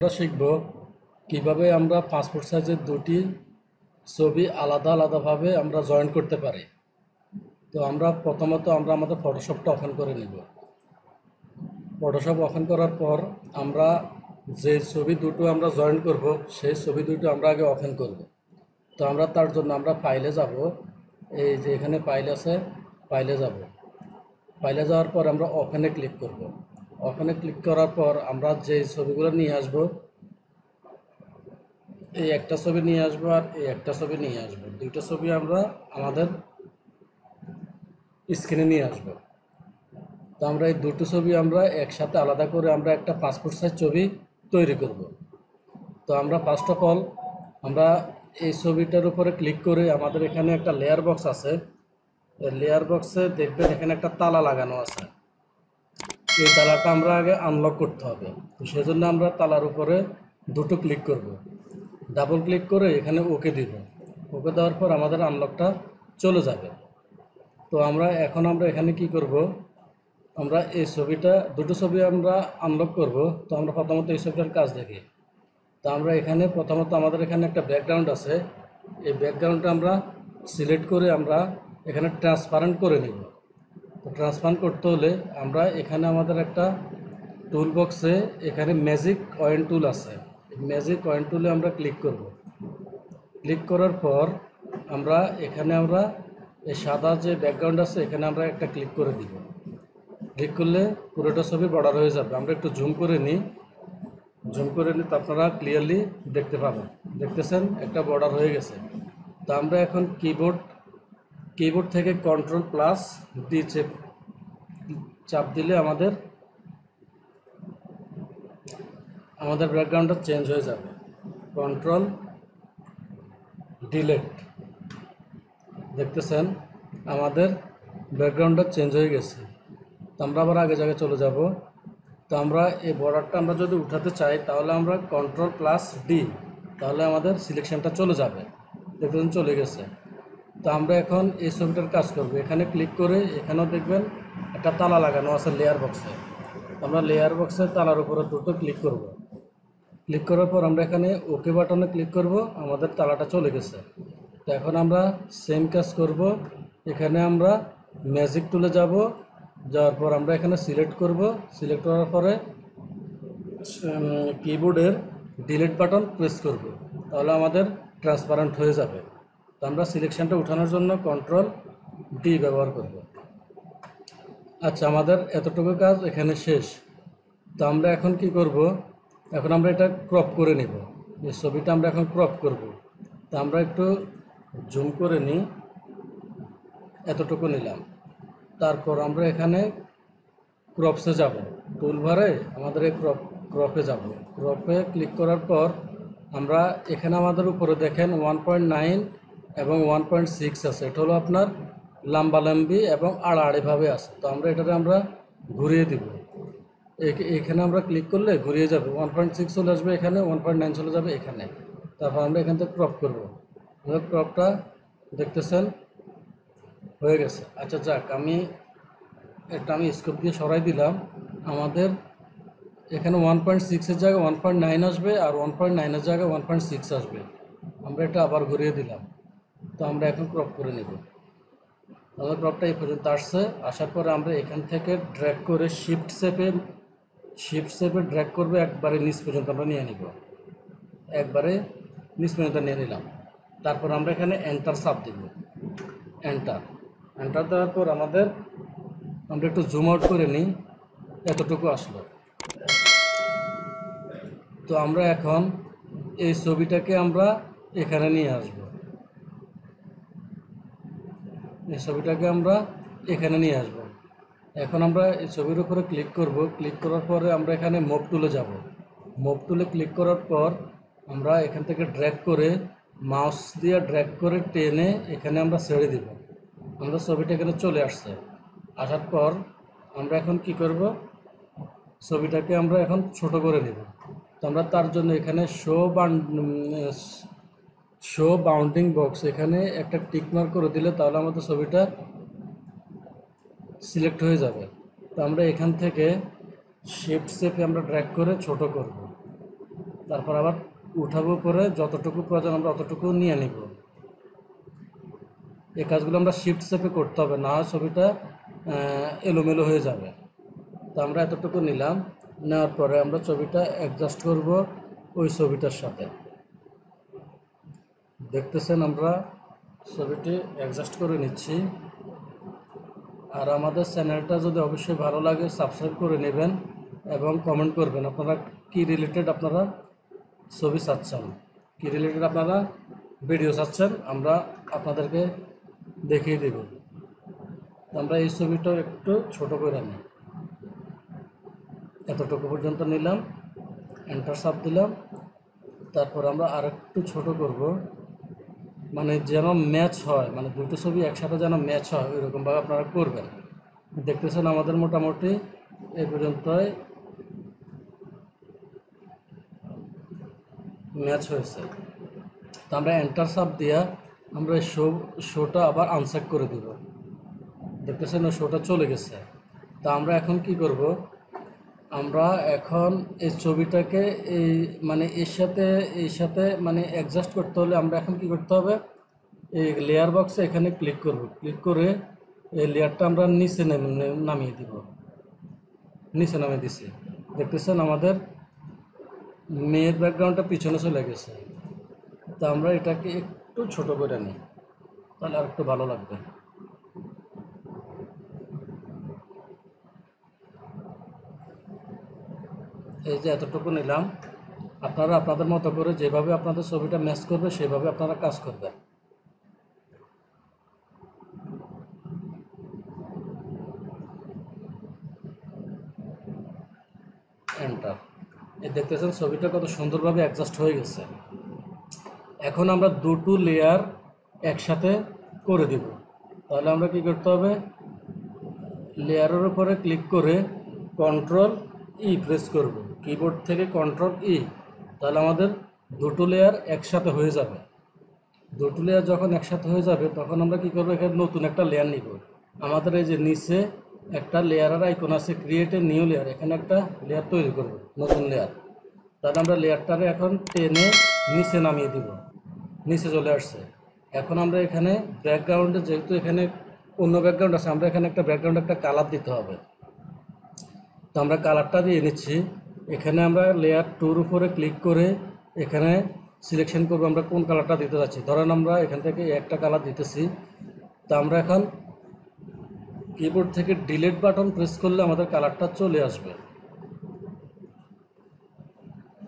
আমরা শিখব কিভাবে আমরা পাসপোর্ট সাইজের দুটি ছবি আলাদা আলাদাভাবে আমরা জয়েন করতে পারি। তো আমরা প্রথমত আমাদের ফটোশপটা ওপেন করে নিব। ফটোশপ ওপেন করার পর আমরা যে ছবি দুটো আমরা জয়েন করব সেই ছবি দুটো আমরা আগে ওপেন করব। তো আমরা তার জন্য আমরা ফাইলে যাব, এই যে এখানে ফাইল আছে, ফাইলে যাব। ফাইলে যাওয়ার পর আমরা ওপেনে ক্লিক করব। ওপেনে ক্লিক করার পর আমরা যে ছবিগুলো নিয়ে আসব, এই একটা ছবি নিয়ে আসবো আর এই একটা ছবি নিয়ে আসবো, দুইটা ছবি আমরা আমাদের স্ক্রিনে নিয়ে আসবো। তো আমরা এই দুটো ছবি আমরা একসাথে আলাদা করে আমরা একটা পাসপোর্ট সাইজ ছবি তৈরি করব। তো আমরা ফার্স্ট অফ অল আমরা এই ছবিটার উপরে ক্লিক করে আমাদের এখানে একটা লেয়ার বক্স আছে, লেয়ার বক্সে দেখবেন এখানে একটা তালা লাগানো আছে। এই তালাটা আমরা আগে আনলক করতে হবে। তো সেজন্য আমরা তালার উপরে দুটো ক্লিক করব, ডাবল ক্লিক করে এখানে ওকে দিব। ওকে দেওয়ার পর আমাদের আনলকটা চলে যাবে। তো আমরা এখানে কি করব, আমরা এই ছবিটা দুটো ছবি আমরা আনলক করব। তো আমরা প্রথমত এই ছবিটার কাজ দেখি। তো আমরা এখানে প্রথমত আমাদের এখানে একটা ব্যাকগ্রাউন্ড আছে, এই ব্যাকগ্রাউন্ডটা আমরা সিলেক্ট করে আমরা এখানে ট্রান্সপারেন্ট করে নিব। তো ট্রান্সপারেন্ট করতে হলে আমরা এখানে আমাদের একটা টুল বক্সে এখানে ম্যাজিক পয়েন্ট টুল আছে, ম্যাজিক পয়েন্ট টুলে আমরা ক্লিক করব। ক্লিক করার পর আমরা এই সাদা যে ব্যাকগ্রাউন্ড আছে এখানে আমরা একটা ক্লিক করে দিব। ক্লিক করলে পুরোটা ছবি বর্ডার হয়ে যাবে। আমরা একটু জুম করে নিই, তো আপনারা ক্লিয়ারলি দেখতে পাবেন। দেখতেছেন একটা বর্ডার হয়ে গেছে। তো আমরা এখন কিবোর্ড থেকে Ctrl+D চাপ দিলে আমাদের ব্যাকগ্রাউন্ডটা চেঞ্জ হয়ে যাবে। কন্ট্রোল ডিলিট, দেখতেছেন আমাদের ব্যাকগ্রাউন্ডটা চেঞ্জ হয়ে গেছে। তো আমরা আবার আগে জায়গায় চলে যাব। তো আমরা এই বর্ডারটা আমরা যদি উঠাতে চাই তাহলে আমরা Ctrl+D, তাহলে আমাদের সিলেকশনটা চলে যাবে। দেখুন চলে গেছে। তো আমরা এখন এই ছবিটার কাজ করব। এখানে ক্লিক করে এখানেও দেখবেন একটা তালা লাগানো আছে লেয়ার বক্সে। আমরা লেয়ার বক্সে তালার উপরে দুটো ক্লিক করব। ক্লিক করার পর আমরা এখানে ওকে বাটনে ক্লিক করব। আমাদের তালাটা চলে গেছে। তো এখন আমরা সেম কাজ করব। এখানে আমরা ম্যাজিক টুলে যাব, যাওয়ার পর আমরা এখানে সিলেক্ট করব। সিলেক্ট করার পরে কিবোর্ডের ডিলিট বাটন প্রেস করব, তাহলে আমাদের ট্রান্সপারেন্ট হয়ে যাবে। তো আমরা সিলেকশনটা উঠানোর জন্য Ctrl+D ব্যবহার করব। আচ্ছা, আমাদের এতটুকু কাজ এখানে শেষ। তো আমরা এখন কি করব, এখন আমরা এটা ক্রপ করে নিব। এই ছবিটা আমরা এখন ক্রপ করব। তো আমরা একটু জুম করে নিই, এতটুকু নিলাম। তারপর আমরা এখানে ক্রপসে যাব, টুলবারে আমাদের এই ক্রপে যাব। ক্রপে ক্লিক করার পর আমরা এখানে আমাদের উপরে দেখেন 1.9 এবং 1.6 আছে। এটা হলো আপনার লম্বালম্বি এবং আড়াআড়িভাবে আছে। তো আমরা এটাকে আমরা ঘুরিয়ে দিব। এখানে আমরা ক্লিক করলে ঘুরিয়ে যাবে, 1.6 চলে আসবে এখানে, 1.9 চলে যাবে এখানে। তারপর আমরা এখান থেকে ক্রপ করব। ক্রপটা দেখতেছেন হয়ে গেছে। আচ্ছা যাক, আমি স্কোপ দিয়ে সরাই দিলাম। আমাদের এখানে 1.6-এর জায়গায় 1.9 আসবে আর 1.9-এর জায়গায় 1.6 আসবে। আমরা এটা আবার ঘুরিয়ে দিলাম। তো আমরা এখন ক্রপ করে নেব। আমাদের ক্রপটা এই পর্যন্ত আসছে। আসার পরে আমরা এখান থেকে ড্র্যাগ করে শিফট শেপে ড্র্যাগ করবে, একবারে নিচ পর্যন্ত আমরা নিয়ে নিব। একবারে নিচ পর্যন্ত নিয়ে নিলাম। তারপর আমরা এখানে এন্টার চাপ দেব। এন্টার দেওয়ার পর আমরা একটু জুম আউট করে নিই, এতটুকু আসলো। তো আমরা এখন এই ছবিটাকে আমরা এখানে নিয়ে আসব। এই ছবিটাকে আমরা এখানে নিয়ে আসব। এখন আমরা এই ছবির উপরে ক্লিক করব। ক্লিক করার পরে আমরা এখানে মুভ টুলে যাব। মুভ টুলে ক্লিক করার পর আমরা এখান থেকে ড্র্যাগ করে মাউস দিয়ে ড্র্যাগ করে টেনে এখানে আমরা ছেড়ে দিব। আমরা ছবিটা এখানে চলে আসছে। আসার পর আমরা এখন কি করব, ছবিটাকে আমরা এখন ছোট করে নেব। তো আমরা তার জন্য এখানে শো বাউন্ডিং বক্স এখানে একটা টিক মার্ক করে দিলে তাহলে আমাদের ছবিটা সিলেক্ট হয়ে যাবে। তো আমরা এখান থেকে শিফট চেপে আমরা ড্র্যাগ করে ছোট করব। তারপর আবার উঠাবো, করে যতটুকু প্রয়োজন আমরা অতটুকু নিয়ে নিব। এই কাজগুলো আমরা শিফট চেপে করতে হবে, না হয় ছবিটা এলোমেলো হয়ে যাবে। তো আমরা এতটুকু নিলাম, নেওয়ার পরে আমরা ছবিটা অ্যাডজাস্ট করব ওই ছবিটার সাথে। দেখতেছেন আমরা ছবিটি অ্যাডজাস্ট করে নিচ্ছি। আর আমাদের চ্যানেলটা যদি অবশ্যই ভালো লাগে সাবস্ক্রাইব করে নেবেন এবং কমেন্ট করবেন আপনারা কি রিলেটেড আপনারা ছবি চাচ্ছেন, কি রিলেটেড আপনারা ভিডিও চাচ্ছেন, আমরা আপনাদেরকে দেখিয়ে দেব। আমরা এই ছবিটা একটু ছোট করে নিই, এতটুকু পর্যন্ত নিলাম, এন্টার চাপ দিলাম। তারপর আমরা আরেকটু ছোট করব, মানে যেন ম্যাচ হয়, মানে দুটো ছবি একসাথে যেন ম্যাচ হয় ওইরকমভাবে আপনারা করবেন। দেখতেছেন আমাদের মোটামুটি এই পর্যন্তই ম্যাচ হয়েছে। তো আমরা এন্টার চাপ দিয়া আমরা শোটা আবার আনচেক করে দেব। দেখতেছেন ওই শোটা চলে গেছে। তা আমরা এখন কি করব, আমরা এখন এই ছবিটাকে এই মানে এর সাথে মানে অ্যাডজাস্ট করতে হলে আমরা এখন কি করতে হবে, এই লেয়ার বক্সে এখানে ক্লিক করব, ক্লিক করে এই লেয়ারটা আমরা নিচে নামিয়ে দিব। নিচে নামিয়ে দিছি, দেখতেছেন আমাদের মেয়ের ব্যাকগ্রাউন্ডটা পিছনে চলে গেছে। তা আমরা এটাকে একটু ছোট করে নিই, তাহলে আর একটু ভালো লাগবে। এই যে এতটুকু নিলাম, আপনারা আপনাদের মতো করে যেভাবে আপনাদের ছবিটা ম্যাচ করবে সেভাবে আপনারা কাজ করবেন। এন্টার। এই দেখতেছেন ছবিটা কত সুন্দরভাবে অ্যাডজাস্ট হয়ে গেছে। এখন আমরা দুটো লেয়ার একসাথে করে দিব। তাহলে আমরা কি করতে হবে, লেয়ারের উপরে ক্লিক করে কন্ট্রোল ই প্রেস করব, কিবোর্ড থেকে কন্ট্রোল ই। তাহলে আমাদের দুটো লেয়ার একসাথে হয়ে যাবে। দুটো লেয়ার যখন একসাথে হয়ে যাবে তখন আমরা কি করব, এখানে নতুন একটা লেয়ার নিব। আমাদের এই যে নিচে একটা লেয়ারের আইকন আছে, ক্রিয়েট এ নিউ লেয়ার, এখানে একটা লেয়ার তৈরি করব, নতুন লেয়ার। তাহলে আমরা লেয়ারটারে এখন টেনে নিচে নামিয়ে দিব, নিচে চলে আসছে। এখন আমরা এখানে ব্যাকগ্রাউন্ডে, যেহেতু এখানে অন্য ব্যাকগ্রাউন্ড আছে, আমরা এখানে একটা ব্যাকগ্রাউন্ডে একটা কালার দিতে হবে। তো আমরা কালারটা দিয়ে নিচ্ছি। এখানে আমরা লেয়ার টুর উপরে ক্লিক করে এখানে সিলেকশন করবো আমরা কোন কালারটা দিতে যাচ্ছি। ধরেন আমরা এখান থেকে একটা কালার দিতেছি। তো আমরা এখন কিবোর্ড থেকে ডিলিট বাটন প্রেস করলে আমাদের কালারটা চলে আসবে,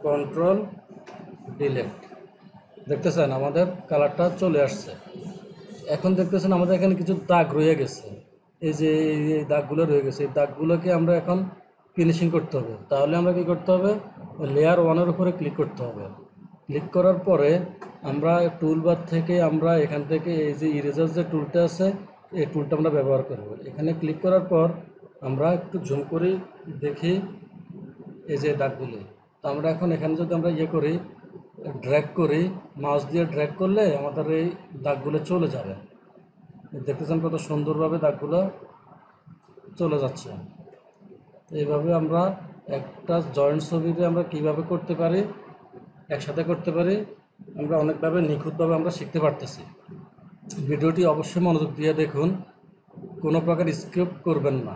কন্ট্রোল ডিলিট। দেখতেছেন আমাদের কালারটা চলে আসছে। এখন দেখতেছেন আমাদের এখানে কিছু দাগ রয়ে গেছে, এই যে এই দাগগুলো রয়ে গেছে, এই দাগগুলোকে আমরা এখন ফিনিশিং করতে হবে। তাহলে আমরা কি করতে হবে, লেয়ার ওয়ানের উপরে ক্লিক করতে হবে। ক্লিক করার পরে আমরা টুলবার থেকে আমরা এখান থেকে এই যে ইরেজার যে টুলটা আছে এই টুলটা আমরা ব্যবহার করব। এখানে ক্লিক করার পর আমরা একটু জুম করে দেখি এই যে দাগগুলি। তো আমরা এখন এখানে যদি আমরা করি, ড্র্যাগ করি, মাউস দিয়ে ড্র্যাগ করলে আমাদের এই দাগগুলো চলে যাবে। দেখতেছেন কত সুন্দরভাবে দাগগুলো চলে যাচ্ছে। এইভাবে আমরা একটা জয়েন্ট ছবিতে আমরা কিভাবে করতে পারি, একসাথে করতে পারি, আমরা অনেকভাবে নিখুঁতভাবে আমরা শিখতে পারতেছি। ভিডিওটি অবশ্যই মনোযোগ দিয়ে দেখুন, কোনো প্রকার স্কিপ করবেন না।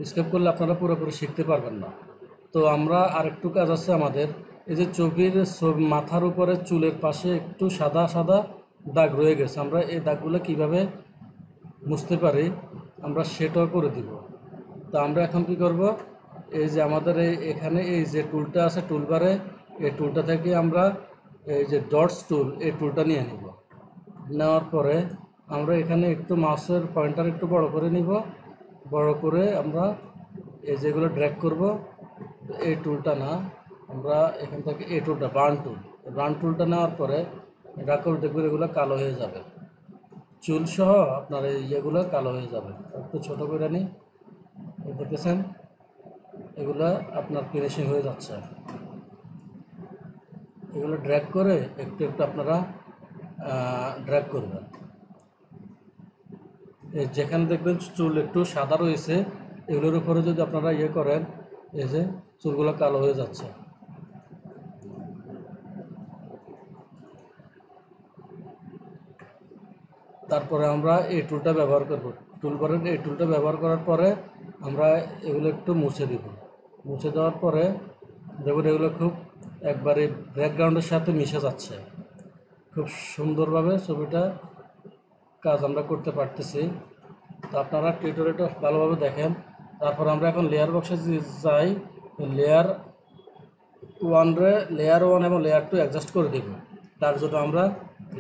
স্কিপ করলে আপনারা পুরোপুরি শিখতে পারবেন না। তো আমরা আরেকটু কাজ আছে আমাদের, এই যে ছবির মাথার উপরে চুলের পাশে একটু সাদা সাদা দাগ রয়ে গেছে, আমরা এই দাগগুলো কিভাবে মুছতে পারি আমরা সেটাও করে দিব। তো আমরা এখন কি করব, এই যে আমাদের এখানে এই যে টুলটা আছে টুলবারে, এই টুলটা থেকে আমরা এই যে ডটস টুল, এই টুলটা নিয়ে নিব। নেওয়ার পরে আমরা এখানে একটু মাউসের পয়েন্টার একটু বড় করে নিব, বড় করে আমরা এই যেগুলো ড্র্যাগ করব। এই টুলটা না, আমরা এখান থেকে এই টুলটা বার্ন টুলটা নেওয়ার পরে ড্র্যাগ করে দেখবেন এগুলো কালো হয়ে যাবে, চুল সহ আপনার এই ইয়েগুলো কালো হয়ে যাবে। একটু ছোটো করে নিই, দেখতেছেন এগুলো আপনার ফিনিশিং হয়ে যাচ্ছে। এগুলো ড্র্যাগ করে একটু একটু আপনারা ড্র্যাগ করবেন। যেখানে দেখবেন চুল একটু সাদা রয়েছে এগুলোর উপরে যদি আপনারা করেন, এই যে চুলগুলো কালো হয়ে যাচ্ছে। তারপরে আমরা এই টুলটা ব্যবহার করব। টুলবারের এই টুলটা ব্যবহার করার পরে আমরা এগুলো একটু মুছে দিব। মুছে দেওয়ার পরে দেখুন এগুলো খুব একবারে ব্যাকগ্রাউন্ডের সাথে মিশে যাচ্ছে। খুব সুন্দরভাবে ছবিটা কাজ আমরা করতে পারতেছি। তো আপনারা টিউটোরিয়ালটা ভালোভাবে দেখেন। তারপর আমরা এখন লেয়ার বক্সে যাই, লেয়ার ওয়ান এবং লেয়ার 2 অ্যাডজাস্ট করে দেব। তার জন্য আমরা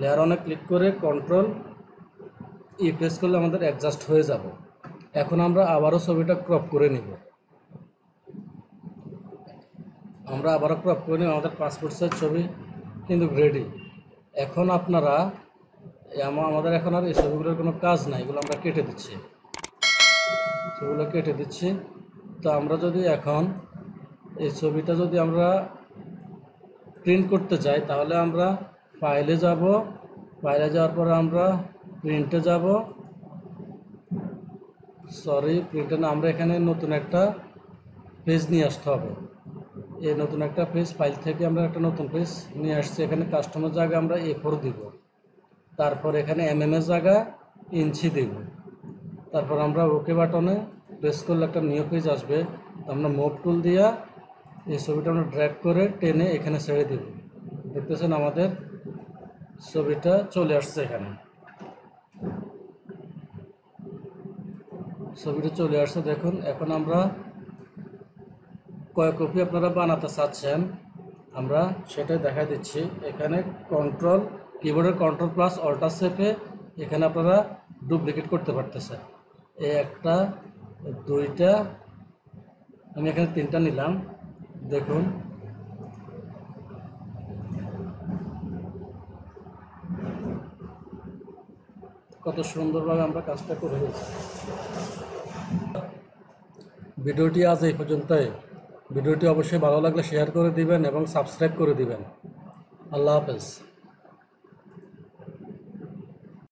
লেয়ার 1-এ ক্লিক করে কন্ট্রোল ই প্রেস করলে আমাদের অ্যাডজাস্ট হয়ে যাব। এখন আমরা আবারও ছবিটা ক্রপ করে নিব। আমরা আবারও ক্রপ করে নিব, আমাদের পাসপোর্ট সাইজ ছবি কিন্তু রেডি। এখন আপনারা আমাদের এখন আর এই ছবিগুলোর কোনো কাজ নাই, এগুলো আমরা কেটে দিচ্ছি, ছবিগুলো কেটে দিচ্ছি। তো আমরা যদি এখন এই ছবিটা যদি আমরা প্রিন্ট করতে চাই তাহলে আমরা ফাইলে যাব, ফাইলে যাওয়ার পরে আমরা প্রিন্টে যাব, প্রিন্টে না, আমরা এখানে নতুন একটা পেজ নিয়ে আসতে হবে। এই নতুন একটা পেজ ফাইল থেকে আমরা একটা নতুন পেজ নিয়ে আসছি। এখানে কাস্টমার জায়গা আমরা A4 দিব, তারপর এখানে mm এর জায়গা ইঞ্চি দিব। তারপর আমরা ওকে বাটনে প্রেস করলে একটা নিউ পেজ আসবে। আমরা মুভ টুল দিয়া এই ছবিটা আমরা ড্র্যাগ করে টেনে এখানে ছেড়ে দিব। দেখতেছেন আমাদের ছবিটা চলে আসছে, এখানে ছবিটা চলে আসছে দেখুন। এখন আমরা কয় কপি আপনারা বানাতে চাচ্ছেন আমরা সেটাই দেখা দিচ্ছি। এখানে কিবোর্ডের কন্ট্রোল প্লাস অল্টার চেপে এখানে আপনারা ডুপ্লিকেট করতে পারতেছেন। এই একটা, দুইটা, আমি এখানে 3টা নিলাম। দেখুন কত সুন্দরভাবে আমরা কাজটা করে ফেলছি। ভিডিওটি আজ এই পর্যন্তই। ভিডিওটি অবশ্যই ভালো লাগলে শেয়ার করে দিবেন এবং সাবস্ক্রাইব করে দিবেন। আল্লাহ হাফেজ।